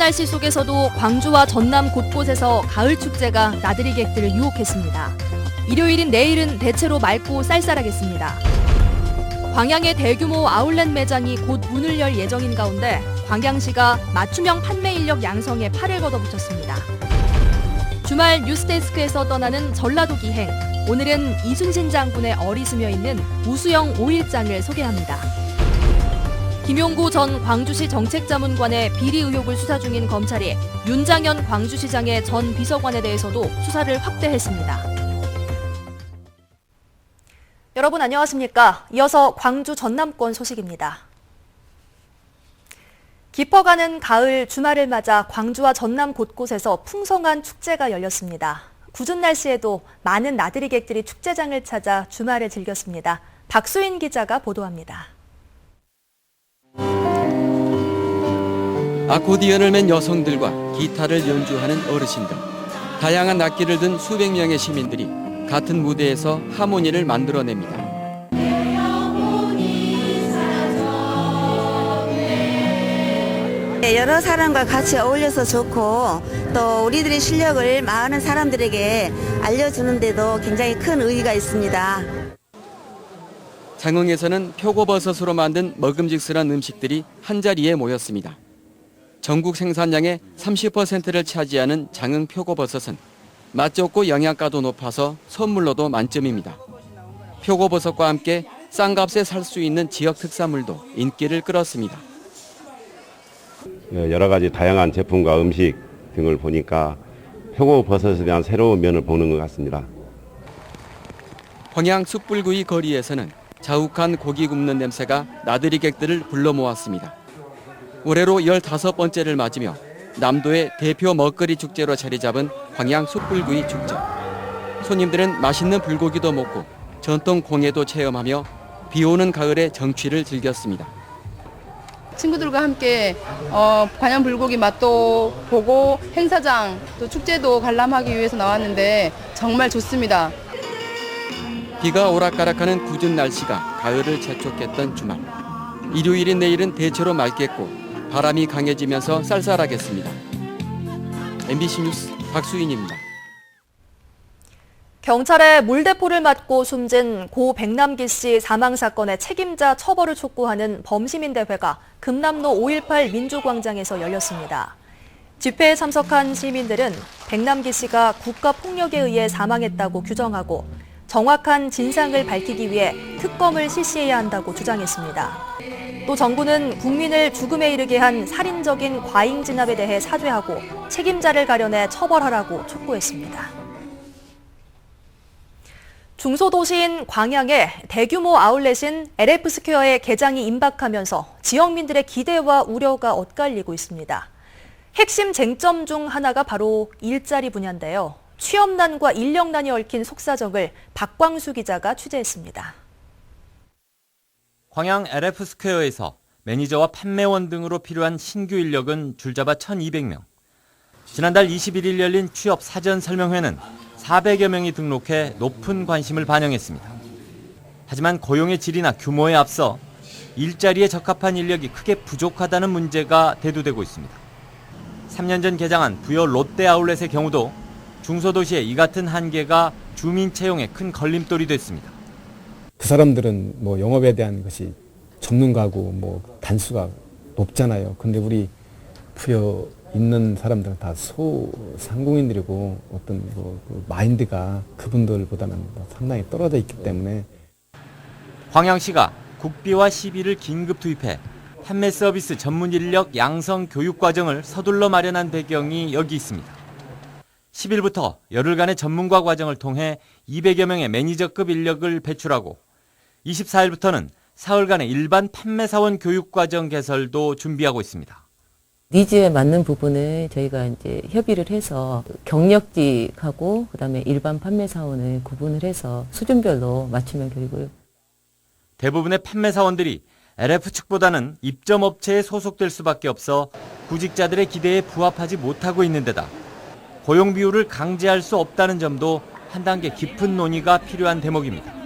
날씨 속에서도 광주와 전남 곳곳에서 가을 축제가 나들이객들을 유혹했습니다. 일요일인 내일은 대체로 맑고 쌀쌀하겠습니다. 광양의 대규모 아울렛 매장이 곧 문을 열 예정인 가운데 광양시가 맞춤형 판매 인력 양성에 팔을 걷어붙였습니다. 주말 뉴스데스크에서 떠나는 전라도 기행. 오늘은 이순신 장군의 얼이 스며 있는 우수영 5일장을 소개합니다. 김용구 전 광주시 정책자문관의 비리 의혹을 수사 중인 검찰이 윤장현 광주시장의 전 비서관에 대해서도 수사를 확대했습니다. 여러분 안녕하십니까? 이어서 광주 전남권 소식입니다. 깊어가는 가을 주말을 맞아 광주와 전남 곳곳에서 풍성한 축제가 열렸습니다. 궂은 날씨에도 많은 나들이객들이 축제장을 찾아 주말을 즐겼습니다. 박수인 기자가 보도합니다. 아코디언을 맨 여성들과 기타를 연주하는 어르신들, 다양한 악기를 든 수백 명의 시민들이 같은 무대에서 하모니를 만들어냅니다. 여러 사람과 같이 어울려서 좋고 또 우리들의 실력을 많은 사람들에게 알려주는 데도 굉장히 큰 의의가 있습니다. 장흥에서는 표고버섯으로 만든 먹음직스러운 음식들이 한자리에 모였습니다. 전국 생산량의 30%를 차지하는 장흥 표고버섯은 맛 좋고 영양가도 높아서 선물로도 만점입니다. 표고버섯과 함께 싼 값에 살 수 있는 지역 특산물도 인기를 끌었습니다. 여러 가지 다양한 제품과 음식 등을 보니까 표고버섯에 대한 새로운 면을 보는 것 같습니다. 광양 숯불구이 거리에서는 자욱한 고기 굽는 냄새가 나들이객들을 불러 모았습니다. 올해로 15번째를 맞으며 남도의 대표 먹거리 축제로 자리 잡은 광양 숯불구이 축제. 손님들은 맛있는 불고기도 먹고 전통 공예도 체험하며 비 오는 가을의 정취를 즐겼습니다. 친구들과 함께 광양 불고기 맛도 보고 행사장 또 축제도 관람하기 위해서 나왔는데 정말 좋습니다. 비가 오락가락하는 궂은 날씨가 가을을 재촉했던 주말. 일요일인 내일은 대체로 맑겠고 바람이 강해지면서 쌀쌀하겠습니다. MBC 뉴스 박수인입니다. 경찰의 물대포를 맞고 숨진 고 백남기 씨 사망 사건의 책임자 처벌을 촉구하는 범시민대회가 금남로 5.18 민주광장에서 열렸습니다. 집회에 참석한 시민들은 백남기 씨가 국가폭력에 의해 사망했다고 규정하고 정확한 진상을 밝히기 위해 특검을 실시해야 한다고 주장했습니다. 또 정부는 국민을 죽음에 이르게 한 살인적인 과잉 진압에 대해 사죄하고 책임자를 가려내 처벌하라고 촉구했습니다. 중소도시인 광양에 대규모 아울렛인 LF스퀘어의 개장이 임박하면서 지역민들의 기대와 우려가 엇갈리고 있습니다. 핵심 쟁점 중 하나가 바로 일자리 분야인데요. 취업난과 인력난이 얽힌 속사정을 박광수 기자가 취재했습니다. 광양 LF스퀘어에서 매니저와 판매원 등으로 필요한 신규 인력은 줄잡아 1,200명. 지난달 21일 열린 취업 사전 설명회는 400여 명이 등록해 높은 관심을 반영했습니다. 하지만 고용의 질이나 규모에 앞서 일자리에 적합한 인력이 크게 부족하다는 문제가 대두되고 있습니다. 3년 전 개장한 부여 롯데 아울렛의 경우도 중소도시의 이 같은 한계가 주민 채용에 큰 걸림돌이 됐습니다. 그 사람들은 영업에 대한 것이 전문가고 단수가 높잖아요. 근데 우리 부여 있는 사람들은 다 소상공인들이고 어떤 그 마인드가 그분들보다는 상당히 떨어져 있기 때문에 광양시가 국비와 시비를 긴급 투입해 판매 서비스 전문 인력 양성 교육 과정을 서둘러 마련한 배경이 여기 있습니다. 10일부터 열흘간의 전문가 과정을 통해 200여 명의 매니저급 인력을 배출하고 24일부터는 사흘간의 일반 판매사원 교육 과정 개설도 준비하고 있습니다. 니즈에 맞는 부분을 저희가 이제 협의를 해서 경력직하고 그다음에 일반 판매사원을 구분을 해서 수준별로 맞춤형 교육을. 대부분의 판매사원들이 LF 측보다는 입점업체에 소속될 수밖에 없어 구직자들의 기대에 부합하지 못하고 있는 데다 고용 비율을 강제할 수 없다는 점도 한 단계 깊은 논의가 필요한 대목입니다.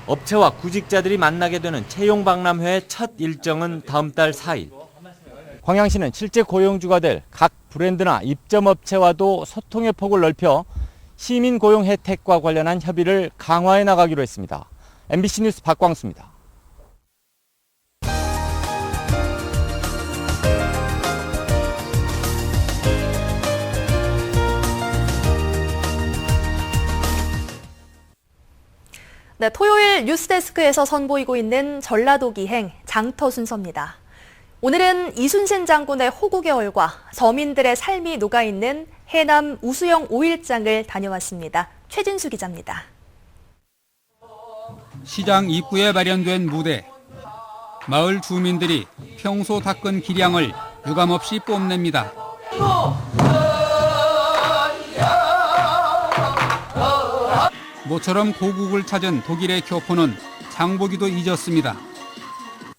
업체와 구직자들이 만나게 되는 채용 박람회의 첫 일정은 다음 달 4일. 광양시는 실제 고용주가 될 각 브랜드나 입점업체와도 소통의 폭을 넓혀 시민 고용 혜택과 관련한 협의를 강화해 나가기로 했습니다. MBC 뉴스 박광수입니다. 네, 토요일 뉴스데스크에서 선보이고 있는 전라도 기행 장터 순서입니다. 오늘은 이순신 장군의 호국의 얼과 서민들의 삶이 녹아있는 해남 우수영 5일장을 다녀왔습니다. 최진수 기자입니다. 시장 입구에 마련된 무대. 마을 주민들이 평소 닦은 기량을 유감없이 뽐냅니다. 모처럼 고국을 찾은 독일의 교포는 장보기도 잊었습니다.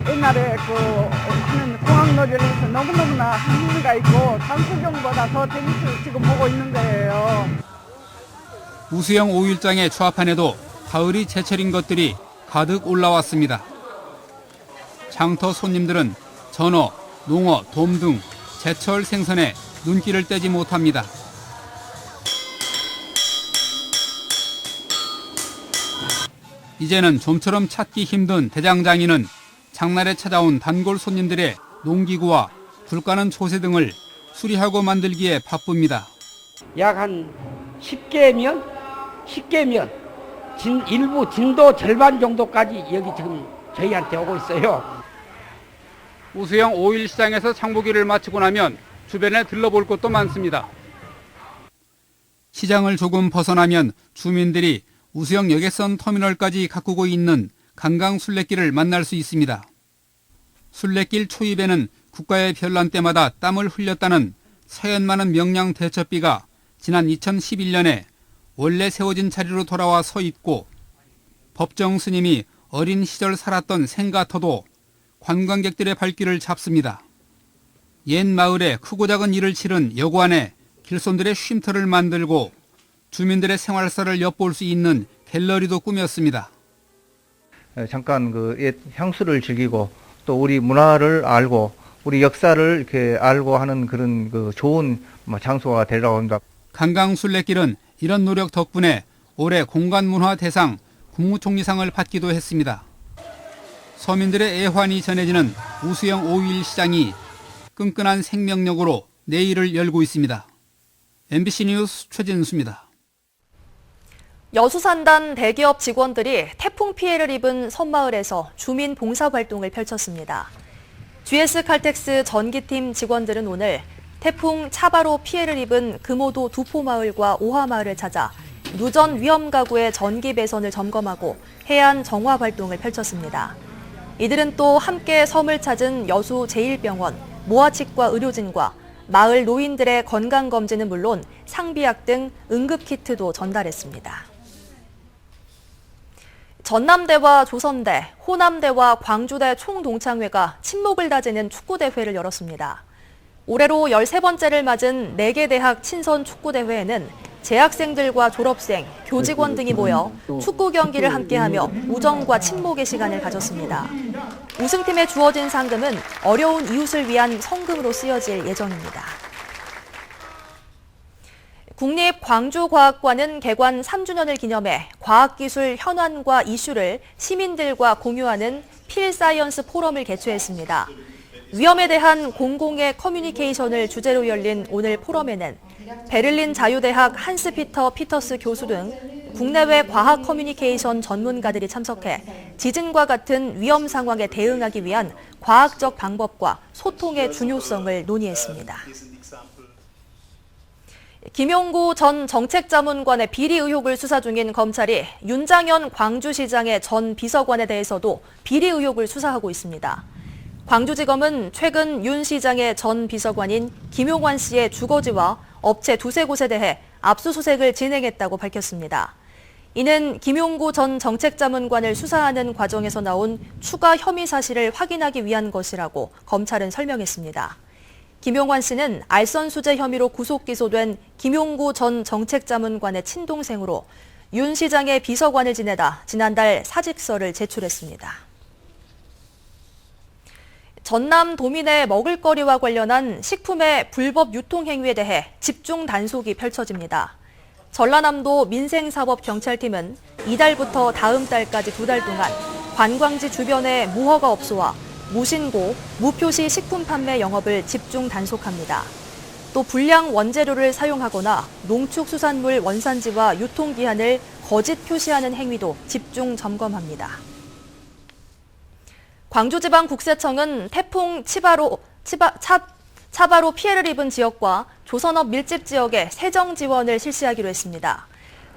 옛날에 하는 공항놀이를 해서 너무너무나 흥미가 있고 장구경보다 더 재밌어서 지금 보고 있는 거예요. 우수영 5일장의 추합판에도 가을이 제철인 것들이 가득 올라왔습니다. 장터 손님들은 전어, 농어, 돔 등 제철 생선에 눈길을 떼지 못합니다. 이제는 좀처럼 찾기 힘든 대장장이는 장날에 찾아온 단골 손님들의 농기구와 불 까는 초세 등을 수리하고 만들기에 바쁩니다. 약 한 10개면 일부 진도 절반 정도까지 여기 지금 저희한테 오고 있어요. 우수영 5일 시장에서 장보기를 마치고 나면 주변에 들러볼 곳도 많습니다. 시장을 조금 벗어나면 주민들이 우수영 여객선 터미널까지 가꾸고 있는 관광 순례길을 만날 수 있습니다. 순례길 초입에는 국가의 별난 때마다 땀을 흘렸다는 사연 많은 명량 대첩비가 지난 2011년에 원래 세워진 자리로 돌아와 서 있고, 법정 스님이 어린 시절 살았던 생가터도 관광객들의 발길을 잡습니다. 옛 마을에 크고 작은 일을 치른 여관에 길손들의 쉼터를 만들고 주민들의 생활사를 엿볼 수 있는 갤러리도 꾸몄습니다. 잠깐 옛 향수를 즐기고 또 우리 문화를 알고 우리 역사를 이렇게 알고 하는 그런 좋은 장소가 되려고 합니다. 관광순례길은 이런 노력 덕분에 올해 공간문화 대상 국무총리상을 받기도 했습니다. 서민들의 애환이 전해지는 우수영 5일 시장이 끈끈한 생명력으로 내일을 열고 있습니다. MBC 뉴스 최진수입니다. 여수산단 대기업 직원들이 태풍 피해를 입은 섬마을에서 주민 봉사활동을 펼쳤습니다. GS칼텍스 전기팀 직원들은 오늘 태풍 차바로 피해를 입은 금오도 두포마을과 오하마을을 찾아 누전 위험 가구의 전기 배선을 점검하고 해안 정화 활동을 펼쳤습니다. 이들은 또 함께 섬을 찾은 여수 제1병원, 모아치과 의료진과 마을 노인들의 건강검진은 물론 상비약 등 응급키트도 전달했습니다. 전남대와 조선대, 호남대와 광주대 총동창회가 친목을 다지는 축구대회를 열었습니다. 올해로 13번째를 맞은 4개 대학 친선 축구대회에는 재학생들과 졸업생, 교직원 등이 모여 축구 경기를 함께하며 우정과 친목의 시간을 가졌습니다. 우승팀에 주어진 상금은 어려운 이웃을 위한 성금으로 쓰여질 예정입니다. 국립광주과학관은 개관 3주년을 기념해 과학기술 현안과 이슈를 시민들과 공유하는 필사이언스 포럼을 개최했습니다. 위험에 대한 공공의 커뮤니케이션을 주제로 열린 오늘 포럼에는 베를린 자유대학 한스피터 피터스 교수 등 국내외 과학 커뮤니케이션 전문가들이 참석해 지진과 같은 위험 상황에 대응하기 위한 과학적 방법과 소통의 중요성을 논의했습니다. 김용구 전 정책자문관의 비리 의혹을 수사 중인 검찰이 윤장현 광주시장의 전 비서관에 대해서도 비리 의혹을 수사하고 있습니다. 광주지검은 최근 윤 시장의 전 비서관인 김용환 씨의 주거지와 업체 두세 곳에 대해 압수수색을 진행했다고 밝혔습니다. 이는 김용구 전 정책자문관을 수사하는 과정에서 나온 추가 혐의 사실을 확인하기 위한 것이라고 검찰은 설명했습니다. 김용환 씨는 알선수재 혐의로 구속 기소된 김용구 전 정책자문관의 친동생으로 윤 시장의 비서관을 지내다 지난달 사직서를 제출했습니다. 전남 도민의 먹을거리와 관련한 식품의 불법 유통 행위에 대해 집중 단속이 펼쳐집니다. 전라남도 민생사법경찰팀은 이달부터 다음 달까지 2달 동안 관광지 주변의 무허가업소와 무신고, 무표시 식품 판매 영업을 집중 단속합니다. 또 불량 원재료를 사용하거나 농축수산물 원산지와 유통기한을 거짓 표시하는 행위도 집중 점검합니다. 광주지방국세청은 태풍 차바로 피해를 입은 지역과 조선업 밀집 지역에 세정 지원을 실시하기로 했습니다.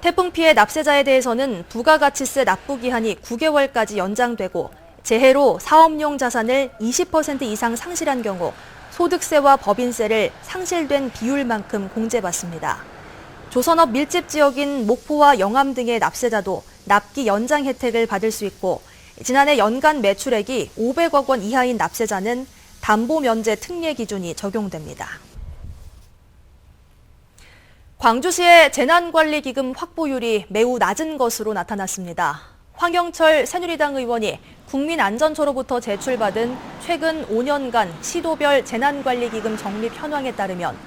태풍 피해 납세자에 대해서는 부가가치세 납부 기한이 9개월까지 연장되고 재해로 사업용 자산을 20% 이상 상실한 경우 소득세와 법인세를 상실된 비율만큼 공제받습니다. 조선업 밀집 지역인 목포와 영암 등의 납세자도 납기 연장 혜택을 받을 수 있고 지난해 연간 매출액이 500억 원 이하인 납세자는 담보 면제 특례 기준이 적용됩니다. 광주시의 재난관리기금 확보율이 매우 낮은 것으로 나타났습니다. 황영철 새누리당 의원이 국민안전처로부터 제출받은 최근 5년간 시도별 재난관리기금 적립 현황에 따르면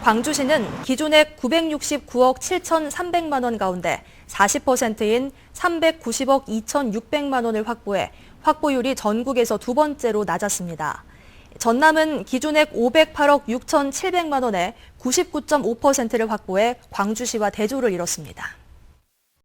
광주시는 기존의 969억 7,300만 원 가운데 40%인 390억 2,600만 원을 확보해 확보율이 전국에서 두 번째로 낮았습니다. 전남은 기존액 508억 6,700만 원에 99.5%를 확보해 광주시와 대조를 이뤘습니다.